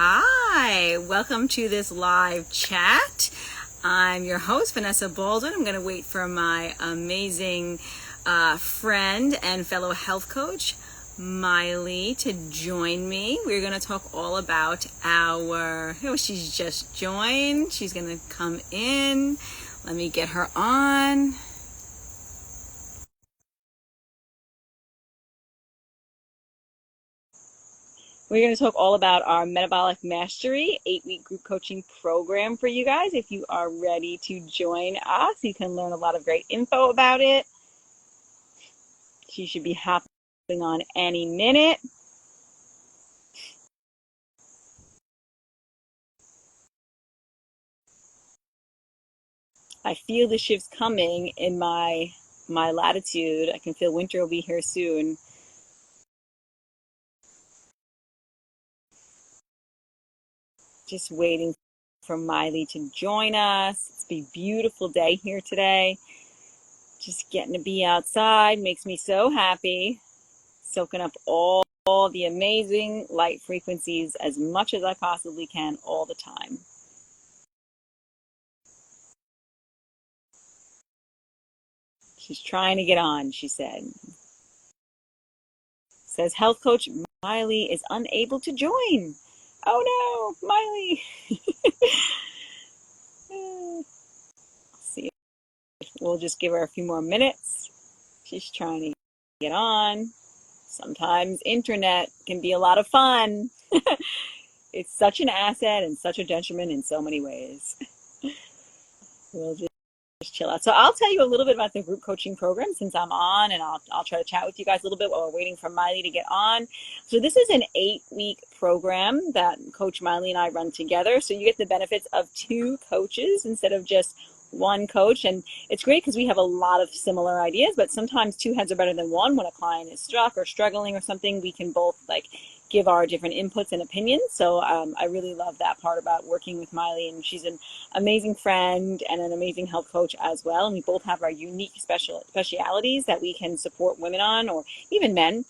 Hi, welcome to this live chat. I'm your host, Vanessa Baldwin. I'm going to wait for my amazing friend and fellow health coach, Miley, to join me. We're going to talk all about she's just joined. She's going to come in. Let me get her on. We're going to talk all about our Metabolic Mastery 8-week group coaching program for you guys. If you are ready to join us, you can learn a lot of great info about it. She should be hopping on any minute. I feel the shifts coming in my latitude. I can feel winter will be here soon. Just waiting for Miley to join us. It's a beautiful day here today. Just getting to be outside makes me so happy. Soaking up all the amazing light frequencies as much as I possibly can all the time. She's trying to get on, she said. Says health coach Miley is unable to join. Oh no, Miley. See, we'll just give her a few more minutes. She's trying to get on. Sometimes internet can be a lot of fun. It's such an asset and such a detriment in so many ways. We'll just chill out. So I'll tell you a little bit about the group coaching program since I'm on, and I'll try to chat with you guys a little bit while we're waiting for Miley to get on. So this is an 8-week program that Coach Miley and I run together. So you get the benefits of 2 coaches instead of just one coach. And it's great because we have a lot of similar ideas, but sometimes 2 heads are better than one. When a client is stuck or struggling or something, we can both give our different inputs and opinions. So I really love that part about working with Miley, and she's an amazing friend and an amazing health coach as well. And we both have our unique specialities that we can support women on, or even men.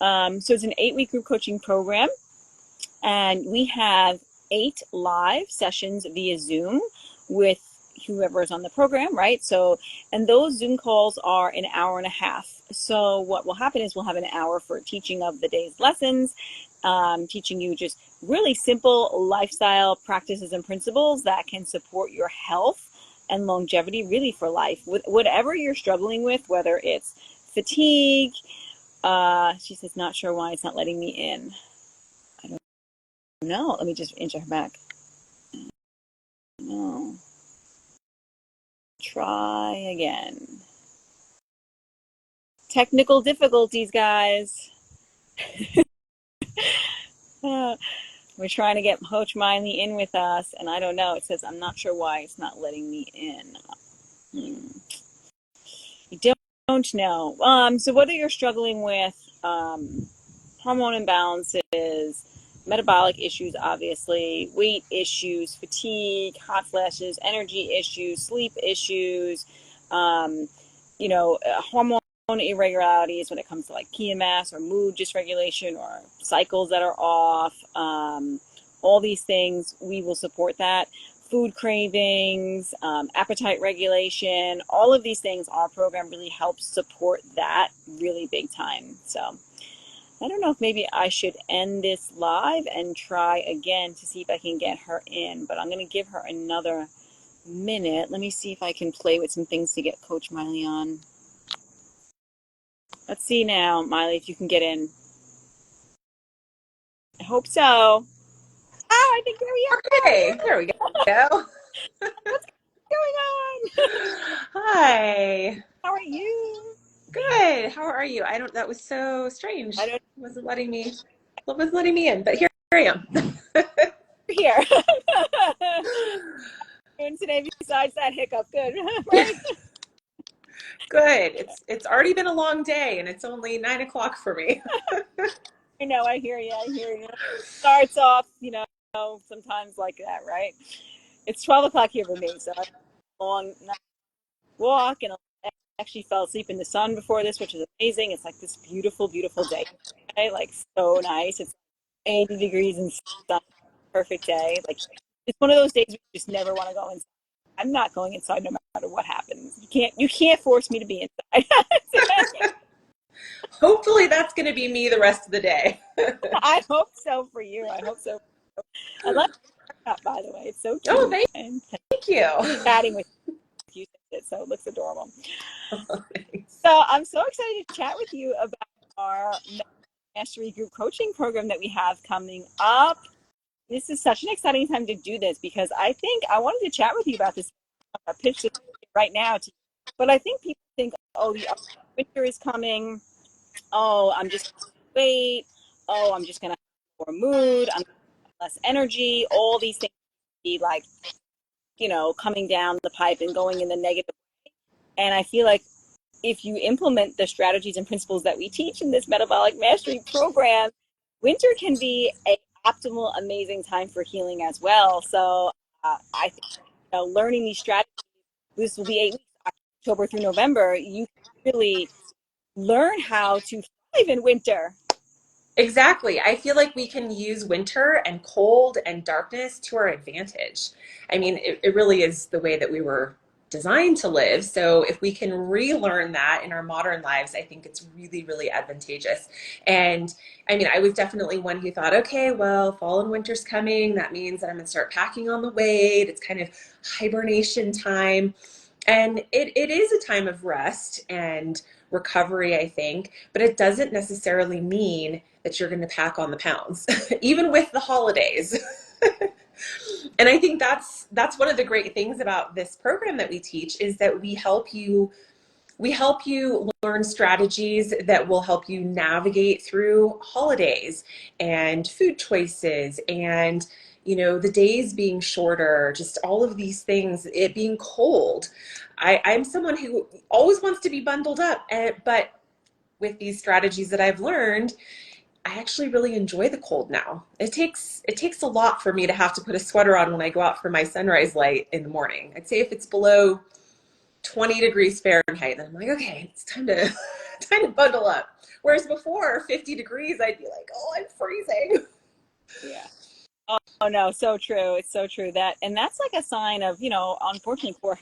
So it's an 8-week group coaching program, and we have 8 live sessions via Zoom with whoever is on the program, right? So, and those Zoom calls are an hour and a half. So what will happen is we'll have an hour for teaching of the day's lessons, teaching you just really simple lifestyle practices and principles that can support your health and longevity really for life. With whatever you're struggling with, whether it's fatigue, she says, not sure why it's not letting me in. I don't know. Let me just enter her back. No. Try again. Technical difficulties, guys. We're trying to get Coach Miley in with us, and I don't know. It says, I'm not sure why it's not letting me in. You don't know. So whether you're struggling with hormone imbalances, metabolic issues, obviously, weight issues, fatigue, hot flashes, energy issues, sleep issues, hormone irregularities when it comes to PMS or mood dysregulation or cycles that are off, all these things, we will support that. Food cravings, appetite regulation, all of these things, our program really helps support that really big time. So I don't know if maybe I should end this live and try again to see if I can get her in, but I'm going to give her another minute. Let me see if I can play with some things to get Coach Miley on. Let's see now, Miley, if you can get in. I hope so. Oh, I think there we are. Okay, there we go. What's going on? Hi. How are you? Good. How are you? That was so strange. It wasn't letting me in, but here I am. Here. Doing today besides that hiccup, good, right? Good. It's already been a long day, and it's only 9 o'clock for me. I know. I hear you. Starts off, sometimes like that, right? It's 12 o'clock here for me, so I had a long night walk, and I actually fell asleep in the sun before this, which is amazing. It's this beautiful, beautiful day, okay? So nice. It's 80 degrees and sun. perfect day. Like it's one of those days where you just never want to go inside. I'm not going inside no matter what happens. You can't force me to be inside. Hopefully that's going to be me the rest of the day. I hope so for you. I hope so. I love that, by the way. It's so Oh, cute. And thank you. chatting with you, so it looks adorable. So I'm so excited to chat with you about our Mastery Group Coaching program that we have coming up. This is such an exciting time to do this because I think I wanted to chat with you about this. I pitched it right now to you, but I think people think, oh, the winter is coming. Oh, I'm just going to wait. Oh, I'm just going to have more mood. I'm less energy. All these things be like, coming down the pipe and going in the negative. And I feel like if you implement the strategies and principles that we teach in this metabolic mastery program, winter can be an optimal, amazing time for healing as well. So I think learning these strategies, this will be 8 weeks, October through November. You can really learn how to thrive in winter. Exactly. I feel like we can use winter and cold and darkness to our advantage. I mean, it really is the way that we were designed to live. So if we can relearn that in our modern lives, I think it's really, really advantageous. And I mean, I was definitely one who thought, okay, well, fall and winter's coming. That means that I'm going to start packing on the weight. It's kind of hibernation time. And it is a time of rest and recovery, I think, but it doesn't necessarily mean that you're going to pack on the pounds, even with the holidays. And I think that's one of the great things about this program that we teach is that we help you learn strategies that will help you navigate through holidays and food choices and the days being shorter, just all of these things, it being cold. I'm someone who always wants to be bundled up, but with these strategies that I've learned, I actually really enjoy the cold now. It takes a lot for me to have to put a sweater on when I go out for my sunrise light in the morning. I'd say if it's below 20 degrees Fahrenheit, then I'm like, okay, it's time to time to bundle up. Whereas before 50 degrees, I'd be like, oh, I'm freezing. Yeah. Oh no, so true. It's so true and that's like a sign of, unfortunately, poor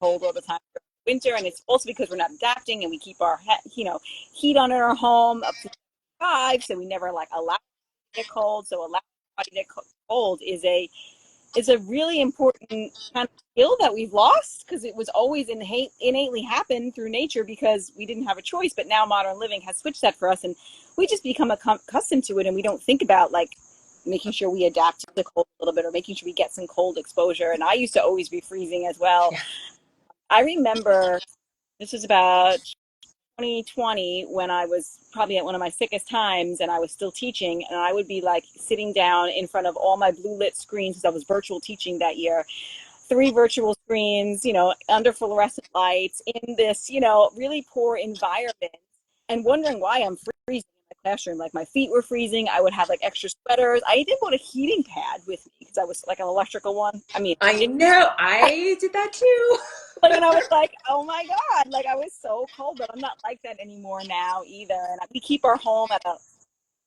cold all the time during winter, and it's also because we're not adapting and we keep our heat on in our home up to 5, so we never like allow it to get cold. So allowing the body to get cold is a really important kind of skill that we've lost because it was always innately happened through nature because we didn't have a choice. But now modern living has switched that for us, and we just become accustomed to it, and we don't think about like making sure we adapt to the cold a little bit or making sure we get some cold exposure. And I used to always be freezing as well. Yeah. I remember this was about 2020 when I was probably at one of my sickest times and I was still teaching, and I would be like sitting down in front of all my blue lit screens because I was virtual teaching that year. 3 virtual screens, under fluorescent lights in this, really poor environment, and wondering why I'm freezing in my classroom. Like my feet were freezing. I would have like extra sweaters. I even bought a heating pad with me because I was like an electrical one. I mean, I know, I did that too. and I was like, oh my God, like I was so cold, but I'm not like that anymore now either. And we keep our home at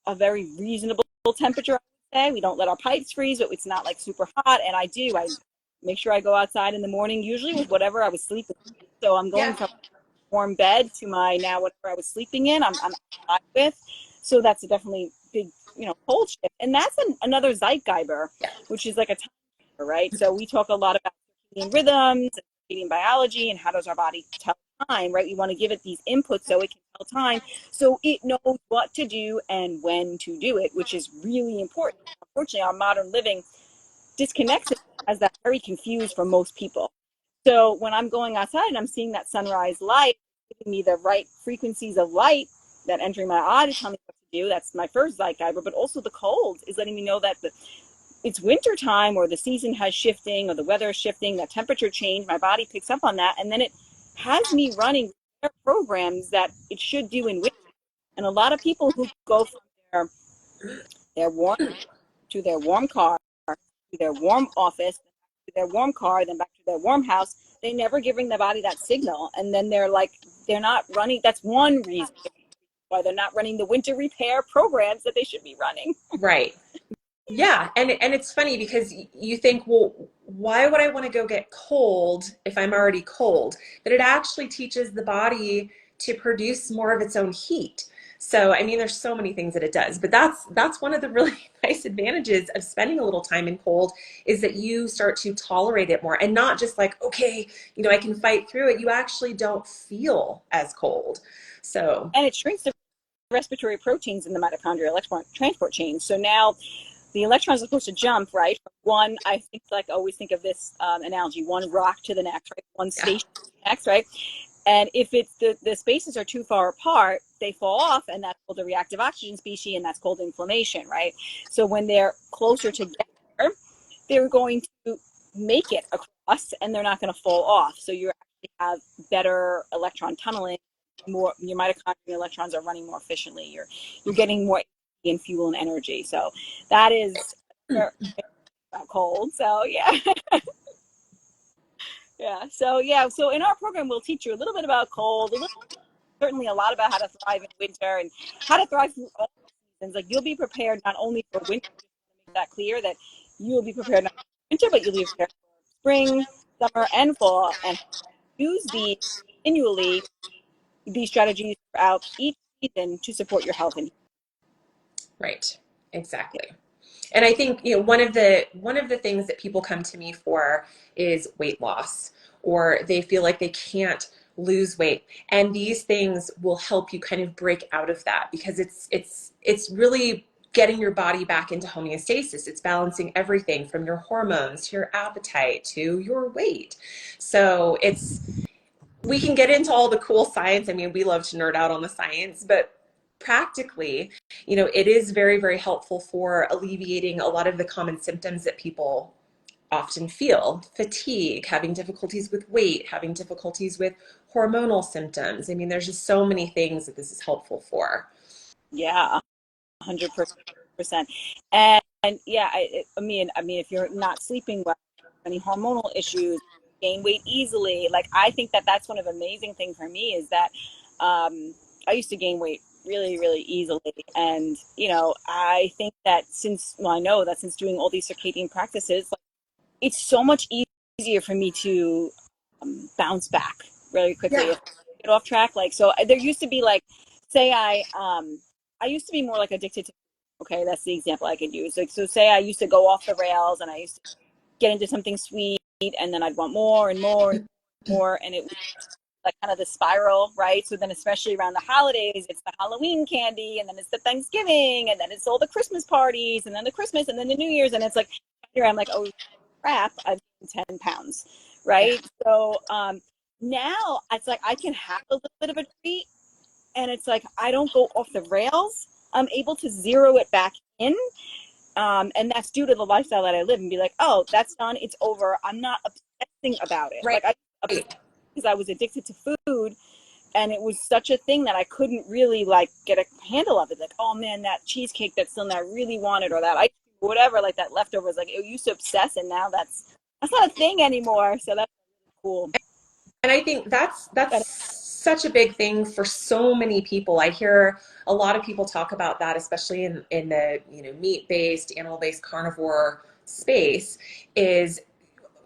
a very reasonable temperature, I would say. We don't let our pipes freeze, but it's not like super hot. And I make sure I go outside in the morning, usually with whatever I was sleeping in. So I'm going Yeah. from warm bed to my now whatever I was sleeping in, I'm outside with. So that's a definitely big, cold shift. And that's another Zeitgeber, Yeah. which is like a timer, right? So we talk a lot about circadian rhythms and circadian biology and how does our body tell time, right? We want to give it these inputs so it can tell time, so it knows what to do and when to do it, which is really important. Unfortunately, our modern living disconnects it as that very confused for most people. So when I'm going outside and I'm seeing that sunrise light, giving me the right frequencies of light that entering my eye to tell me what to do, that's my first Zeitgeber. But also the cold is letting me know that it's winter time or the season has shifting or the weather is shifting, that temperature change, my body picks up on that. And then it has me running programs that it should do in winter. And a lot of people who go from their warm to their warm car, to their warm office, to their warm car, then back to their warm house, they never giving the body that signal. And then they're not running. That's one reason why they're not running the winter repair programs that they should be running. Right. Yeah, and it's funny because you think, well, why would I want to go get cold if I'm already cold? But it actually teaches the body to produce more of its own heat. So, I mean, there's so many things that it does, but that's one of the really nice advantages of spending a little time in cold is that you start to tolerate it more and not just like, okay, I can fight through it. You actually don't feel as cold. So, And it shrinks the respiratory proteins in the mitochondrial electron transport chain. So now the electrons are supposed to jump, right? From one, I think, like, I always think of this analogy, one rock to the next, right? One yeah, station to the next, right? And if it's the spaces are too far apart, they fall off, and that's called a reactive oxygen species, and that's called inflammation, right? So when they're closer together, they're going to make it across, and they're not going to fall off. So you actually have better electron tunneling. More your mitochondrial electrons are running more efficiently. You're getting more and fuel and energy. So that is cold. So yeah, yeah. So yeah. So in our program, we'll teach you a little bit about cold, a little certainly a lot about how to thrive in winter and how to thrive through all seasons. Like, you'll be prepared not only for winter, just to make that clear that you'll be prepared not for winter, but you'll be prepared for spring, summer, and fall, and use these continually, these strategies throughout each season to support your health and right. Exactly. And I think, one of the things that people come to me for is weight loss, or they feel like they can't lose weight. And these things will help you kind of break out of that because it's really getting your body back into homeostasis. It's balancing everything from your hormones to your appetite to your weight. So we can get into all the cool science. I mean, we love to nerd out on the science, but practically, it is very, very helpful for alleviating a lot of the common symptoms that people often feel: fatigue, having difficulties with weight, having difficulties with hormonal symptoms. I mean, there's just so many things that this is helpful for. yeah, 100%. And yeah, I mean, if you're not sleeping well, any hormonal issues, gain weight easily. Like, I think that that's one of the amazing things for me is that I used to gain weight really, really easily. And, I think that I know that since doing all these circadian practices, like, it's so much easier for me to bounce back really quickly Yeah. if I get off track. Like, so there used to be like, say I used to be more like addicted to, okay, that's the example I could use. Like, so say I used to go off the rails and I used to get into something sweet and then I'd want more and more and more. And it was like kind of the spiral, right? So then, especially around the holidays, it's the Halloween candy, and then it's the Thanksgiving, and then it's all the Christmas parties, and then the Christmas, and then the New Year's, and it's like here I'm like, oh crap, I've gained 10 pounds, Yeah. right? So now it's like I can have a little bit of a treat, and it's like I don't go off the rails. I'm able to zero it back in, and that's due to the lifestyle that I live, and be like, oh, that's done, it's over. I'm not obsessing about it. Right. Like, I obsessed because I was addicted to food, and it was such a thing that I couldn't really like get a handle of it. Like, oh man, that cheesecake that's still I really wanted, or that ice cream, whatever, like that leftovers. Like, it used to obsess, and now that's not a thing anymore. So that's cool. And I think that's But such a big thing for so many people. I hear a lot of people talk about that, especially in the meat-based, animal-based carnivore space, is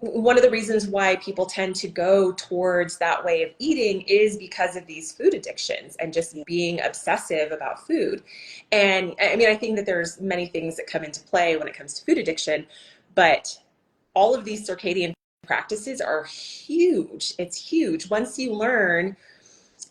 one of the reasons why people tend to go towards that way of eating is because of these food addictions and just yeah, being obsessive about food. And I mean, I think that there's many things that come into play when it comes to food addiction, but all of these circadian practices are huge. It's huge. Once you learn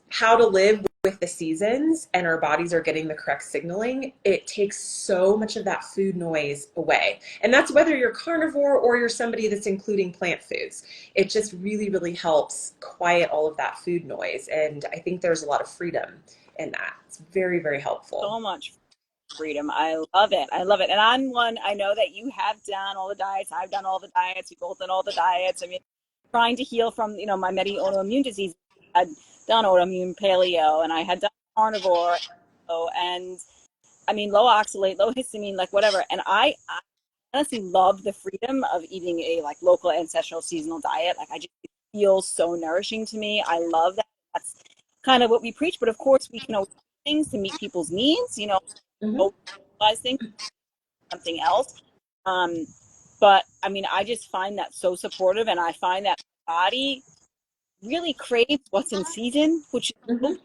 how to live with the seasons and our bodies are getting the correct signaling, it takes so much of that food noise away. And that's whether you're carnivore or you're somebody that's including plant foods. It just really, really helps quiet all of that food noise. And I think there's a lot of freedom in that. It's very, very helpful. so much freedom. I love it. I love it. And I'm one. I know that you have done all the diets. I've done all the diets. We've both done all the diets. I mean, trying to heal from my many autoimmune diseases. I'd done autoimmune paleo, and I had done carnivore, and I mean, low oxalate, low histamine, like whatever. And I honestly love the freedom of eating a like local ancestral seasonal diet. Like, I just, it feels so nourishing to me. I love that. That's kind of what we preach. But of course, we can always do things to meet people's needs. Mhm. Overanalyze things. something else. Um, but I mean, I just find that so supportive, and I find that my body really craves what's in season, which is so Hmm.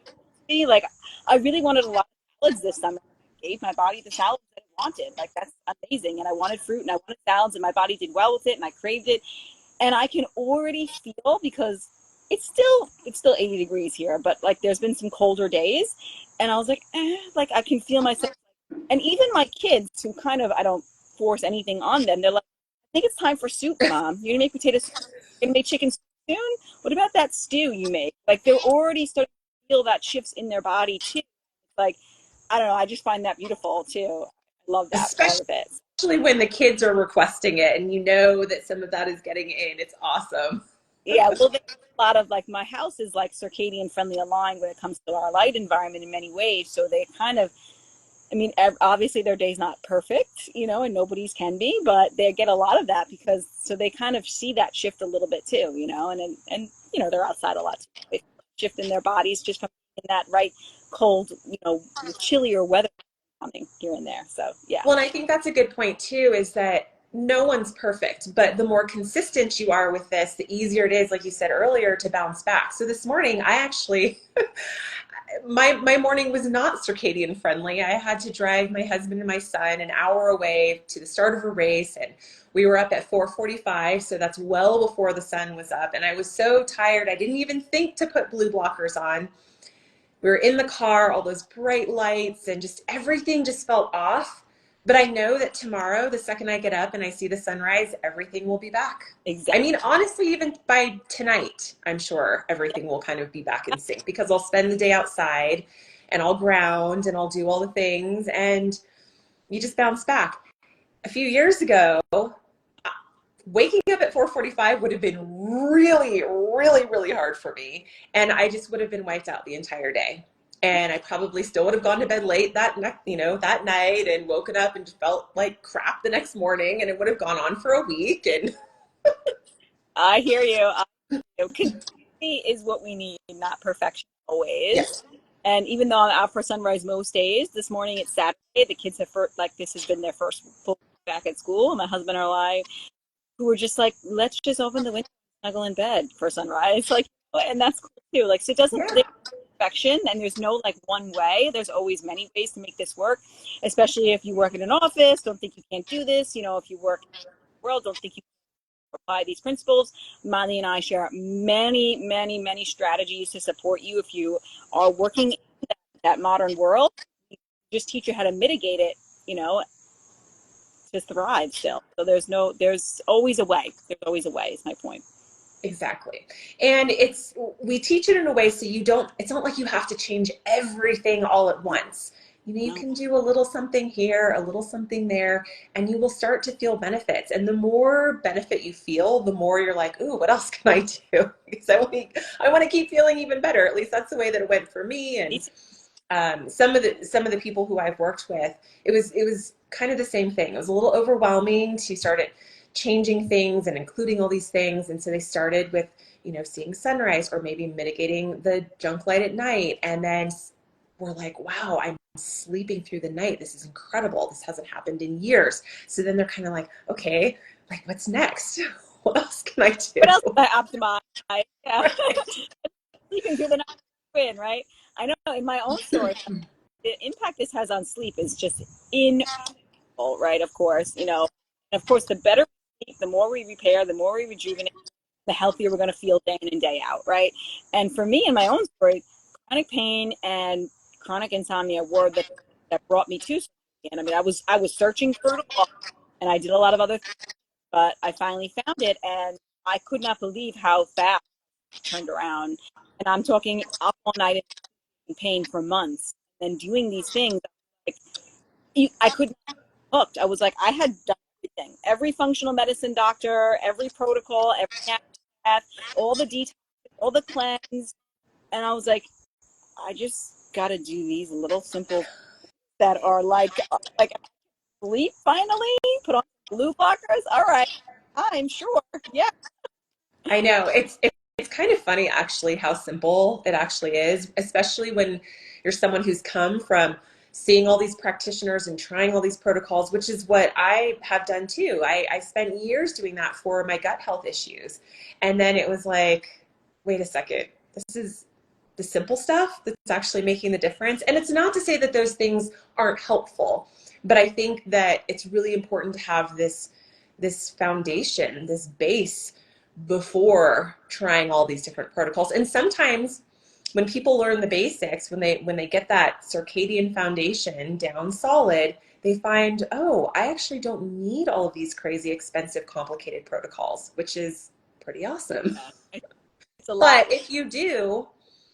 me. Like, I really wanted a lot of salads this summer. I gave my body the salads that it wanted. Like, that's amazing. And I wanted fruit and I wanted salads, and my body did well with it, and I craved it. And I can already feel, because it's still 80 degrees here, but like there's been some colder days, and I was like, like I can feel myself. And even my kids, who kind of, I don't force anything on them, they're like, I think it's time for soup, Mom. You're gonna make potato soup. You're gonna make chicken soup soon. What about that stew you make? Like, they're already starting to feel that shifts in their body too. Like, I don't know. I just find that beautiful too. I love that part Especially of it. when the kids are requesting it and you know that some of that is getting in. It's awesome. Yeah, well, there's a lot of, like, my house is like circadian friendly aligned when it comes to our light environment in many ways. So they kind of, I mean, obviously their day's not perfect, and nobody's can be, but they get a lot of that, because so they kind of see that shift a little bit too, and they're outside a lot too. They feel that shift in their bodies just from in that right cold, chillier weather coming here and there. So yeah, Well, and I think that's a good point too, is that no one's perfect, but the more consistent you are with this, the easier it is, like you said earlier, to bounce back. So this morning, I actually, my morning was not circadian friendly. I had to drive my husband and my son an hour away to the start of a race, and we were up at 4:45, so that's well before the sun was up. And I was so tired, I didn't even think to put blue blockers on. We were in the car, all those bright lights, and just everything just felt off. But I know that tomorrow, the second I get up and I see the sunrise, everything will be back. I exactly. mean, honestly, even by tonight, I'm sure everything will kind of be back in sync, because I'll spend the day outside and I'll ground and I'll do all the things, and you just bounce back. A few years ago, waking up at 4:45 would have been really, really, really hard for me, and I just would have been wiped out the entire day. And I probably still would have gone to bed late that night, and woken up and felt like crap the next morning, and it would have gone on for a week. And I hear you. Consistency is what we need, not perfection always. yes, And even though I'm out for sunrise most days, this morning it's Saturday. The kids have like, this has been their first full back at school. My husband and I, who were just like, let's just open the window and snuggle in bed for sunrise, like, and that's cool too. Like, so it doesn't yeah, there's perfection, and there's no like one way. There's always many ways to make this work. Especially if you work in an office, don't think you can't do this. If you work in the world, don't think you apply these principles. Molly and I share many, many, many strategies to support you if you are working in that modern world. Just teach you how to mitigate it, you know, to thrive still. So there's always a way. There's always a way, is my point. exactly. And we teach it in a way so you don't, it's not like you have to change everything all at once. You No. can do a little something here, a little something there, and you will start to feel benefits. And the more benefit you feel, the more you're like, ooh, what else can I do? Because I want to keep feeling even better. At least that's the way that it went for me. And some of the people who I've worked with, it was kind of the same thing. It was a little overwhelming to start it changing things and including all these things. And so they started with, seeing sunrise, or maybe mitigating the junk light at night. And then we're like, wow, I'm sleeping through the night. This is incredible. This hasn't happened in years. So then they're kind of like, okay, like what's next? What else can I What else do? can I optimize? Yeah. Right. Sleeping through the night win, right? I know in my own story, the impact this has on sleep is just incredible, right? Of course, and of course, the better we sleep, the more we repair, the more we rejuvenate, the healthier we're going to feel day in and day out, right? And for me, in my own story, chronic pain and chronic insomnia were the that brought me to. And I mean, I was searching for it all, and I did a lot of other things, but I finally found it, and I could not believe how fast it turned around. And I'm talking up all night in pain for months, and doing these things. Like, I couldn't hooked. I was like, I had done everything, every functional medicine doctor, every protocol, every path, all the detox, all the cleanse, and I was I just got to do these little simple that are like sleep finally. Put on blue blockers. All right, I'm sure. Yeah, I know. It's kind of funny actually how simple it actually is, especially when you're someone who's come from seeing all these practitioners and trying all these protocols, which is what I have done too. I spent years doing that for my gut health issues. And then it was like, wait a second, this is the simple stuff that's actually making the difference. And it's not to say that those things aren't helpful, but I think that it's really important to have this foundation, this base before trying all these different protocols. And sometimes when people learn the basics, when they get that circadian foundation down solid, they find, oh, I actually don't need all of these crazy, expensive, complicated protocols, which is pretty awesome. Yeah, it's a lot. But if you do,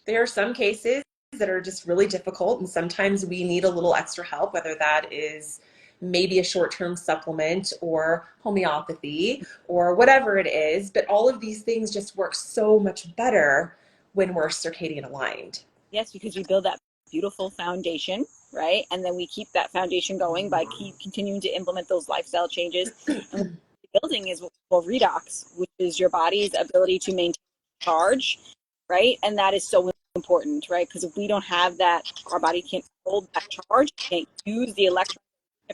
there are some cases that are just really difficult, and sometimes we need a little extra help, whether that is maybe a short-term supplement or homeopathy or whatever it is. But all of these things just work so much better when we're circadian aligned. Yes, because we build that beautiful foundation, right? And then we keep that foundation going by continuing to implement those lifestyle changes. And what we're building is what we call redox, which is your body's ability to maintain charge, right? And that is so important, right? Because if we don't have that, our body can't hold that charge, can't use the electrons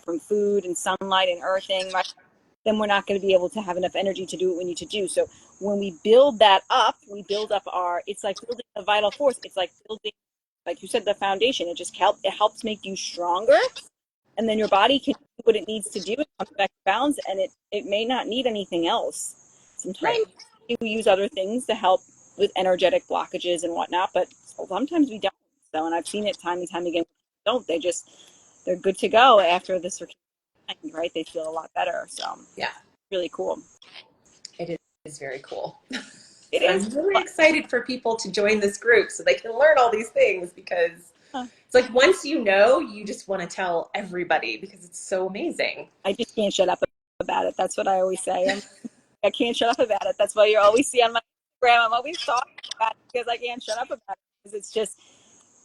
from food and sunlight and earthing, right? Then we're not going to be able to have enough energy to do what we need to do. So when we build that up, we build up it's like building a vital force. It's like building, like you said, the foundation. It helps make you stronger. And then your body can do what it needs to do. It comes back to balance, and it may not need anything else. Right. Sometimes we use other things to help with energetic blockages and whatnot, but sometimes we don't. So, and I've seen it time and time again. Don't they're good to go after the circadian, right? They feel a lot better. So Yeah, really cool. it is very cool. It So is. I'm really excited for people to join this group so they can learn all these things, because it's like once you know, you just want to tell everybody because it's so amazing. I just can't shut up about it. That's what I always say. I can't shut up about it. That's why you always see on my Instagram, I'm always talking about it because I can't shut up about it. Because it's just,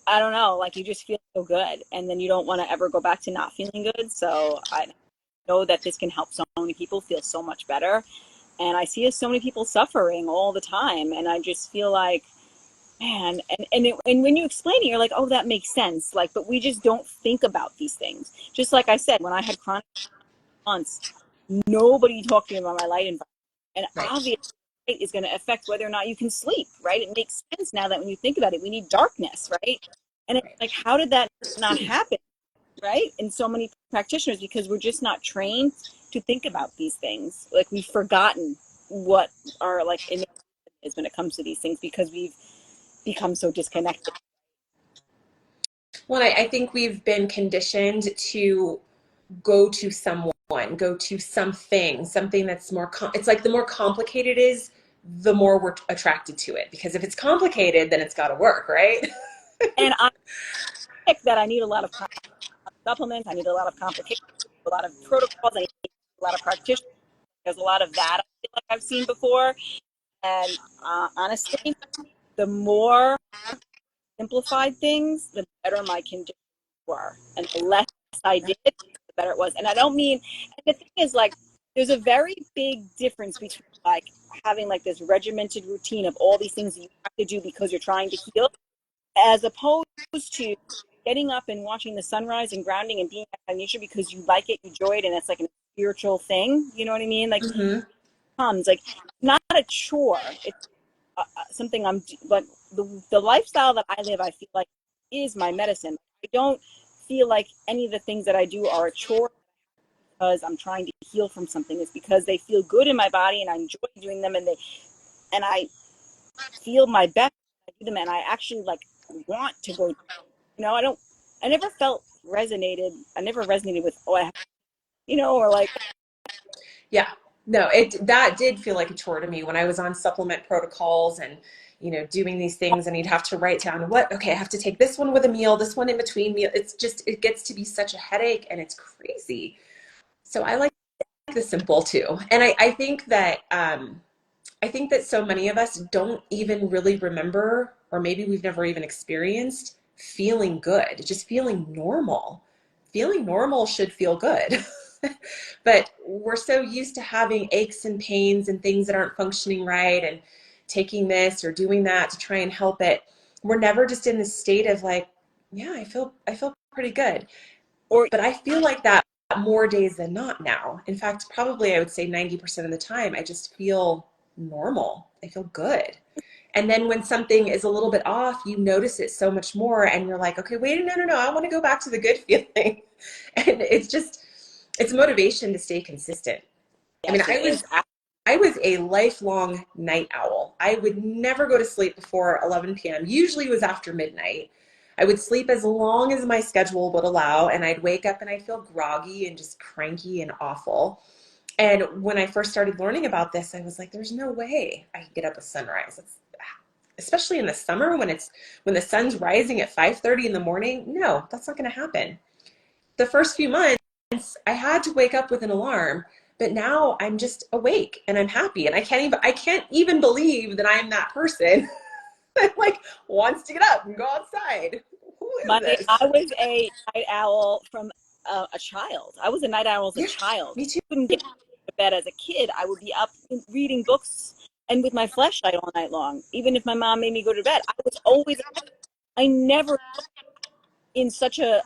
I don't know, like you just feel so good. And then you don't want to ever go back to not feeling good. So I know that this can help so many people feel so much better. And I see so many people suffering all the time. And I just feel like, man, and when you explain it, you're like, oh, that makes sense. Like, but we just don't think about these things. Just like I said, when I had chronic months, nobody talked to me about my light environment. And Right. obviously, light is going to affect whether or not you can sleep, right? It makes sense now that when you think about it, we need darkness, right? And it's Right. like, how did that not happen, right? In so many practitioners, because we're just not trained to think about these things. Like we've forgotten what our like innate is when it comes to these things because we've become so disconnected. Well, I think we've been conditioned to go to someone, go to something that's more, it's like the more complicated it is, the more we're attracted to it. Because if it's complicated, then it's got to work, right? And I think that I need a lot of supplements. I need a lot of complications, a lot of protocols. I need a lot of practitioners. There's a lot of that I feel like I've seen before. And honestly, the more simplified things, the better my conditions were. And the less I did, the better it was. And I don't mean, and the thing is, like, there's a very big difference between, like, having, like, this regimented routine of all these things that you have to do because you're trying to heal, as opposed to getting up and watching the sunrise and grounding and being out in nature because you like it, you enjoy it, and it's like a spiritual thing. You know what I mean? Like, Mm-hmm. it comes, like, not a chore. It's something but the lifestyle that I live, I feel like is my medicine. I don't feel like any of the things that I do are a chore because I'm trying to heal from something. It's because they feel good in my body and I enjoy doing them, and I feel my best when I do them, and I actually like want to go. I never felt resonated. I never resonated with, oh, or like, Yeah, no, that did feel like a chore to me when I was on supplement protocols and doing these things, and you'd have to write down okay, I have to take this one with a meal, this one in between meal. It gets to be such a headache, and it's crazy. So I like the simple too. And I think that so many of us don't even really remember, or maybe we've never even experienced feeling good, just feeling normal. Feeling normal should feel good. But we're so used to having aches and pains and things that aren't functioning right and taking this or doing that to try and help it. We're never just in this state of like, yeah, I feel pretty good. Or But I feel like that more days than not now. In fact, probably I would say 90% of the time, I just feel normal. I feel good. And then when something is a little bit off, you notice it so much more and you're like, okay, wait, no, I want to go back to the good feeling. And it's motivation to stay consistent. I mean, yes, it is. I was a lifelong night owl. I would never go to sleep before 11 p.m. Usually it was after midnight. I would sleep as long as my schedule would allow, and I'd wake up and I'd feel groggy and just cranky and awful. And when I first started learning about this, I was like, there's no way I can get up at sunrise. Especially in the summer when the sun's rising at 5:30 in the morning. No, that's not going to happen. The first few months, I had to wake up with an alarm, but now I'm just awake and I'm happy. And I can't even believe that I'm that person that like wants to get up and go outside. Who is this? I was a night owl from a child. I was a night owl as a Yeah, child. me too. I couldn't get to bed as a kid. I would be up reading books and with my flashlight all night long. Even if my mom made me go to bed, I was always. I never in such a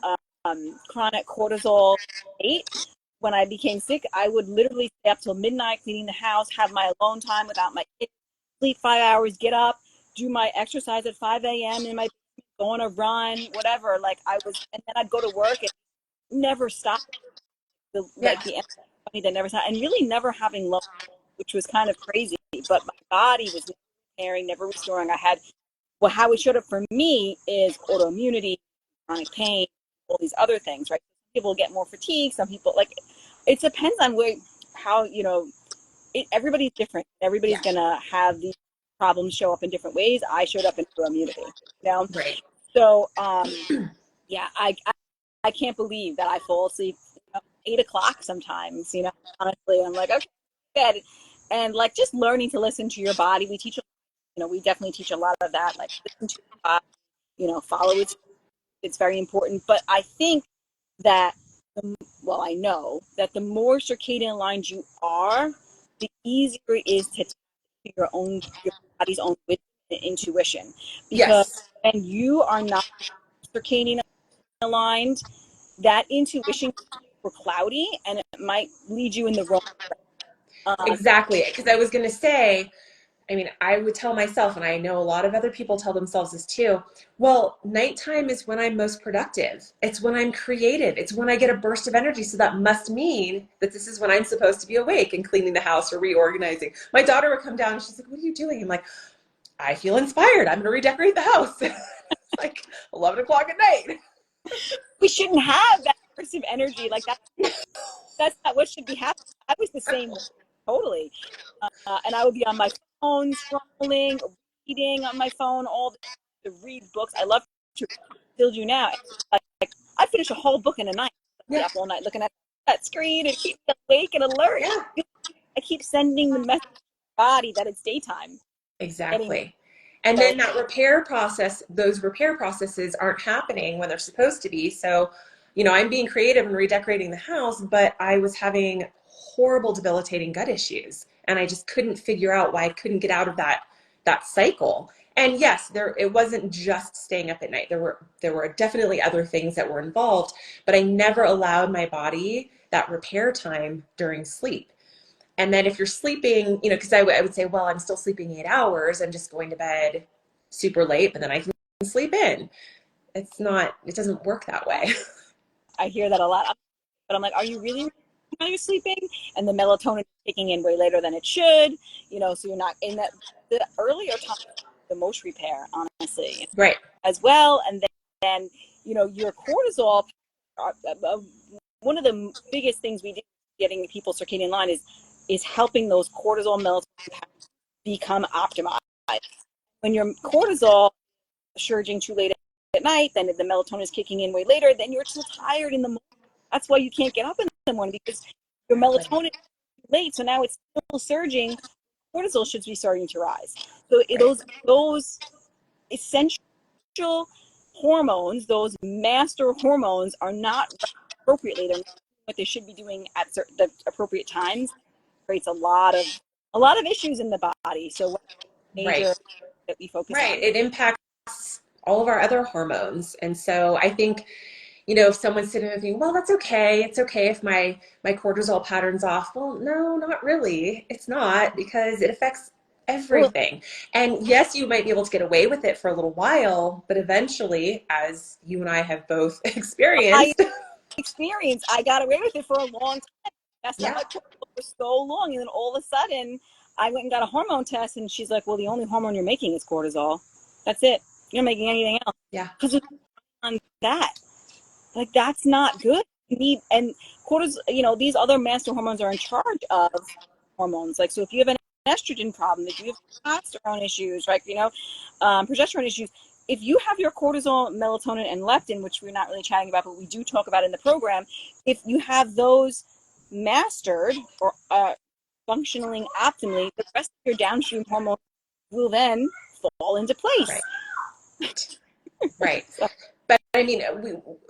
chronic cortisol state. When I became sick, I would literally stay up till midnight cleaning the house, have my alone time without my kids, sleep 5 hours, get up, do my exercise at 5 a.m. in my go on a run, whatever. Like I was, and then I'd go to work and never stop. Yeah. The energy that never stopped, and really never having low, which was kind of crazy. But my body was never repairing, never restoring. I had how it showed up for me is autoimmunity, chronic pain, all these other things, right? Some people get more fatigue. Some people like it depends on how everybody's different. Everybody's Yeah. gonna have these problems show up in different ways. I showed up in autoimmunity, Right. So yeah, I can't believe that I fall asleep 8 o'clock sometimes. Honestly, I'm like okay, bed, and like just learning to listen to your body. We definitely teach a lot of that. Like listen to your body, follow it's very important. But I think that I know that the more circadian aligned you are, the easier it is to tap into your body's own wisdom and intuition. Because Yes. when you are not circadian aligned, that intuition is cloudy and it might lead you in the wrong. Exactly. Because I was going to say, I mean, I would tell myself, and I know a lot of other people tell themselves this too, well, nighttime is when I'm most productive. It's when I'm creative. It's when I get a burst of energy. So that must mean that this is when I'm supposed to be awake and cleaning the house or reorganizing. My daughter would come down and she's like, what are you doing? I'm like, I feel inspired. I'm going to redecorate the house. It's like 11 o'clock at night. We shouldn't have that burst of energy like that. That's not what should be happening. I was the same way, totally. And I would be on my phone scrolling, reading on my phone, all the to read books. I love to still do now. Like I finish a whole book in a night. I'd be Yeah. up all night looking at that screen and keep me awake and alert. Yeah. I keep sending the message to my body that it's daytime. Exactly. And So then that repair process, those repair processes aren't happening when they're supposed to be. So, I'm being creative and redecorating the house, but I was having horrible, debilitating gut issues. And I just couldn't figure out why I couldn't get out of that cycle. And yes, it wasn't just staying up at night. There were definitely other things that were involved, but I never allowed my body that repair time during sleep. And then if you're sleeping, because I would say, well, I'm still sleeping 8 hours. I'm just going to bed super late, but then I can sleep in. It doesn't work that way. I hear that a lot. But I'm like, are you really while you're sleeping? And the melatonin is kicking in way later than it should, so you're not in the earlier time, the most repair, honestly, Right. as well. And then your cortisol, one of the biggest things we do getting people circadian line is helping those cortisol melatonin become optimized. When your cortisol surging too late at night, then the melatonin is kicking in way later, then you're too tired in the morning. That's why you can't get up in the morning because your melatonin is late, so now it's still surging. Cortisol should be starting to rise. So Right. those essential hormones, those master hormones, are not appropriately. They're not what they should be doing at the appropriate times. It creates a lot of issues in the body. So Right. major that we focus Right. on. It impacts all of our other hormones. And so I think, if someone's sitting with you, well, that's okay. It's okay if my cortisol pattern's off. Well, no, not really. It's not, because it affects Well, everything. And yes, you might be able to get away with it for a little while, but eventually, as you and I have both I experienced, experienced, I got away with it for a long time. Messed up yeah, my cortisol for so long, and then all of a sudden, I went and got a hormone test, and she's like, "Well, the only hormone you're making is cortisol. That's it. You're not making anything else." yeah, Because on that, like that's not good. You need and cortisol. These other master hormones are in charge of hormones. Like so, if you have an estrogen problem, if you have testosterone issues, right? Progesterone issues. If you have your cortisol, melatonin, and leptin, which we're not really chatting about, but we do talk about in the program, if you have those mastered or functioning optimally, the rest of your downstream hormones will then fall into place. right, right. So, But I mean,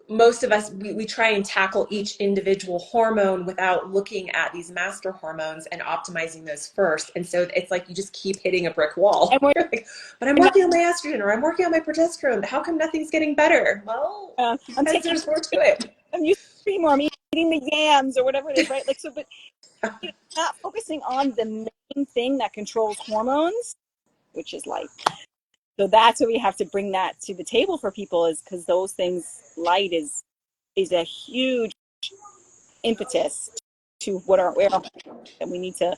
most of us, we try and tackle each individual hormone without looking at these master hormones and optimizing those first. And so it's like you just keep hitting a brick and wall. we're You're like, but I'm not, working on my estrogen or I'm working on my progesterone. How come nothing's getting better? Well, I'm because taking, there's more to it. I'm using cream or I'm eating the yams or whatever it is, right? Like so, but not focusing on the main thing that controls hormones, which is light. So that's what we have to bring that to the table for people, is because those things, light is a huge impetus to what our where and we need to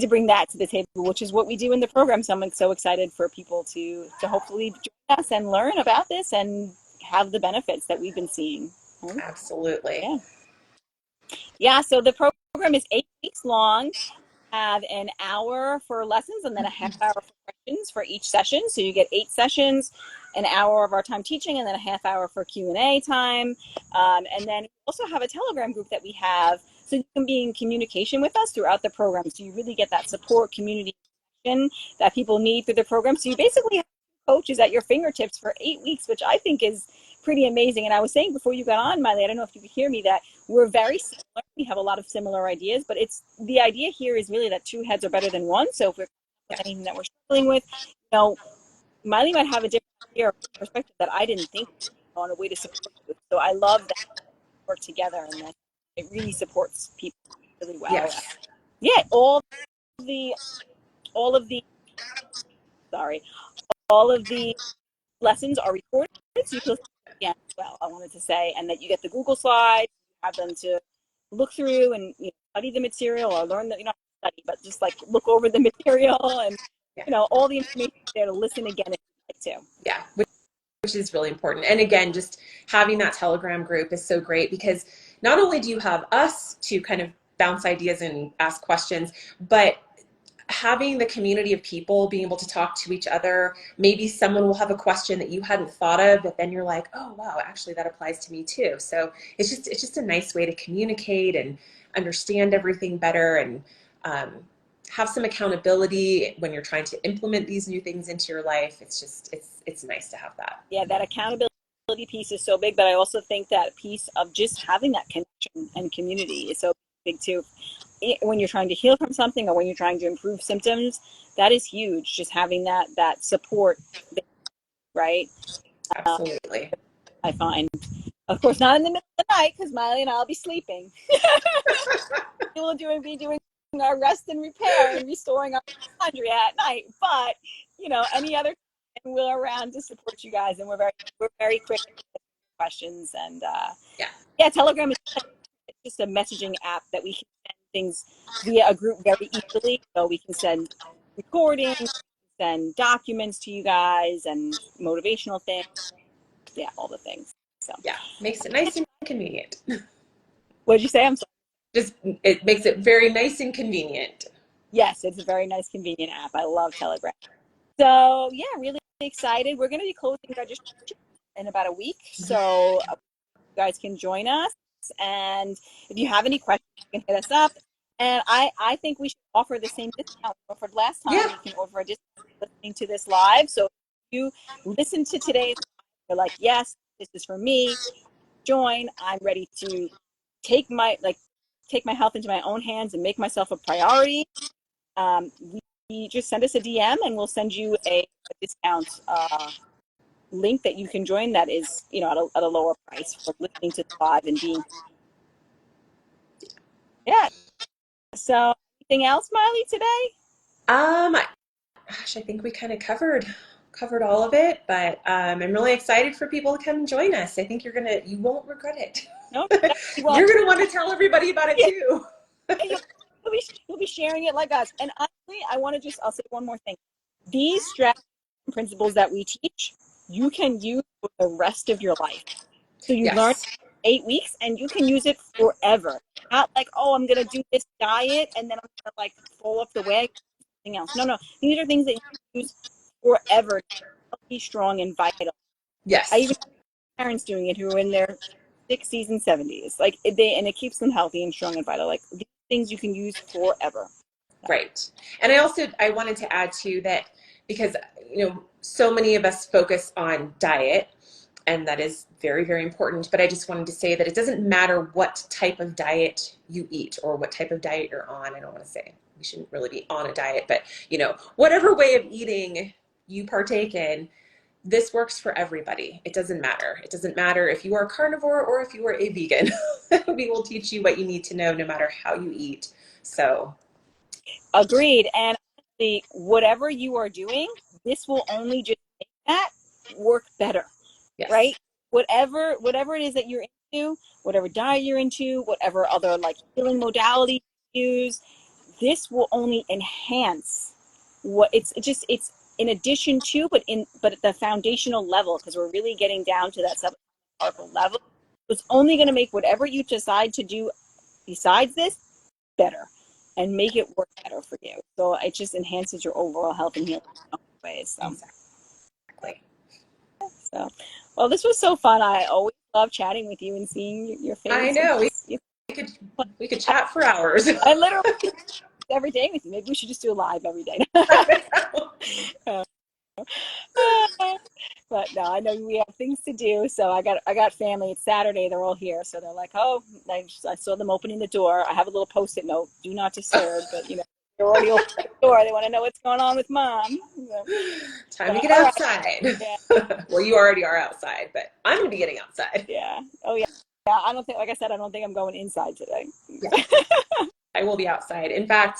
bring that to the table, which is what we do in the program. So I'm so excited for people to hopefully join us and learn about this and have the benefits that we've been seeing. Absolutely. Yeah. Yeah. So the program is 8 weeks long. Have an hour for lessons and then a half hour for questions for each session. So you get 8 sessions, an hour of our time teaching, and then a half hour for Q&A time. And then we also have a Telegram group that we have, so you can be in communication with us throughout the program. So you really get that support, community that people need through the program. So you basically have coaches at your fingertips for 8 weeks, which I think is pretty amazing. And I was saying before you got on, Miley, I don't know if you could hear me, that we're very similar. We have a lot of similar ideas, but it's the idea here is really that two heads are better than one. So if we're Yeah. anything that we're struggling with, Miley might have a different idea or perspective that I didn't think on a way to support you. So I love that we work together and that it really supports people really well. Yes. Yeah, the all of the sorry, all of the lessons are recorded, so you can listen again as well. I wanted to say, and that you get the Google slides, you have them to look through and study the material or learn that you don't study, but just like look over the material and Yeah. all the information there to listen again if you'd like to. Yeah. Which is really important. And again, just having that Telegram group is so great, because not only do you have us to kind of bounce ideas and ask questions, but having the community of people being able to talk to each other. Maybe someone will have a question that you hadn't thought of, but then you're like, oh wow, actually that applies to me too. So it's just a nice way to communicate and understand everything better, and um, have some accountability when you're trying to implement these new things into your life. It's nice to have that. Yeah, that accountability piece is so big, but I also think that piece of just having that connection and community is so big too. When you're trying to heal from something or when you're trying to improve symptoms, that is huge. Just having that support, right? Absolutely. I find, of course, not in the middle of the night because Miley and I'll be sleeping. We'll be doing our rest and repair and restoring our laundry at night. But any other time we're around to support you guys, and we're very quick with questions. And Yeah. yeah, Telegram is just a messaging app that we can send things via a group very easily. So we can send recordings, send documents to you guys, and motivational things. Yeah, all the things. So, Yeah. Makes it nice and convenient. what did you say? I'm sorry. Just it makes it very nice and convenient. Yes, it's a very nice, convenient app. I love Telegram. So yeah, really excited. We're going to be closing registration in about a week, so you guys can join us. And if you have any questions, you can hit us up. And I think we should offer the same discount we offered last time. Yeah. We can offer a discount listening to this live. So if you listen to today's, you're like, yes, this is for me. Join. I'm ready to take my health into my own hands and make myself a priority. We just send us a DM and we'll send you a discount link that you can join that is, at a lower price for listening to the live and being, yeah. So anything else, Miley, today? Gosh, I think we kind of covered all of it, but I'm really excited for people to come and join us. I think you won't regret it. No, well, You're gonna want to tell everybody about it yeah, too. you'll be sharing it like us. And honestly, I'll say one more thing. These strategies and principles that we teach, you can use for the rest of your life. So you learn Yes. 8 weeks and you can use it forever. Not like, oh, I'm going to do this diet and then I'm going to like fall off the wagon, something else. No, these are things that you can use forever to be strong and vital. I Yes. even have parents doing it who are in their 60s and 70s. Like and it keeps them healthy and strong and vital. Like these things you can use forever. So, Right. And I wanted to add to that because, so many of us focus on diet, and that is very, very important. But I just wanted to say that it doesn't matter what type of diet you eat or what type of diet you're on. I don't want to say we shouldn't really be on a diet, but, whatever way of eating you partake in, this works for everybody. It doesn't matter. It doesn't matter if you are a carnivore or if you are a vegan. We will teach you what you need to know no matter how you eat. So, agreed. And honestly, whatever you are doing, this will only just make that work better, yes. right? Whatever it is that you're into, whatever diet you're into, whatever other like healing modality you use, this will only enhance what it's in addition to, but at the foundational level, because we're really getting down to that subclarticle level. It's only going to make whatever you decide to do besides this better and make it work better for you. So it just enhances your overall health and healing in ways. Exactly. So, well, this was so fun. I always love chatting with you and seeing your I face. know. Could we could chat for hours. I literally every day with you. Maybe we should just do a live every day. But no, I know we have things to do. So I got family. It's Saturday. They're all here. So they're like, oh, I saw them opening the door. I have a little Post-it note, do not disturb. But they're already opening the door. They want to know what's going on with mom. Time So, to get all right. outside. Yeah. Well, you already are outside, but I'm going to be getting outside. Yeah. Oh yeah. Yeah. I don't think, like I said, I don't think I'm going inside today. Yes, I will be outside. In fact,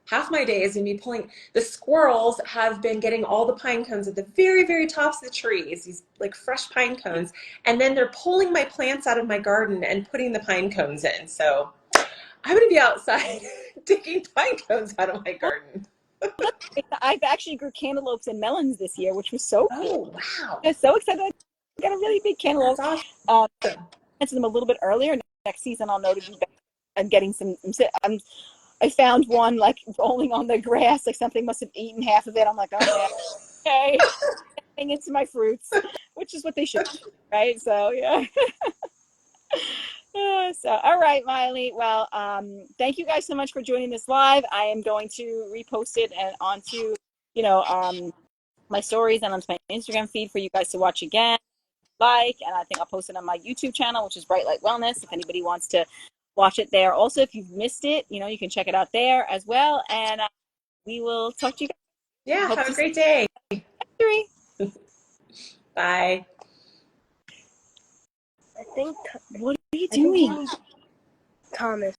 half my day is going to be pulling. The squirrels have been getting all the pine cones at the very, very tops of the trees, these like fresh pine cones, and then they're pulling my plants out of my garden and putting the pine cones in. So I'm going to be outside digging pine cones out of my garden. I've actually grew cantaloupes and melons this year, which was so cool. Oh, wow. I was so excited. I got a really big cantaloupe. That's Um, awesome. planted them a little bit earlier. Next season, I'll know to do better. I'm getting some. I found one like rolling on the grass, like something must have eaten half of it. I'm like, oh man, okay, getting into my fruits, which is what they should, right? So yeah. So all right, Miley. Well, thank you guys so much for joining this live. I am going to repost it and onto my stories and onto my Instagram feed for you guys to watch again. And I think I'll post it on my YouTube channel, which is Bright Light Wellness, if anybody wants to watch it there. Also, if you've missed it, you can check it out there as well. And we will talk to you guys. Yeah, Hope have to a see great day. you. Bye. What are you doing? Thomas.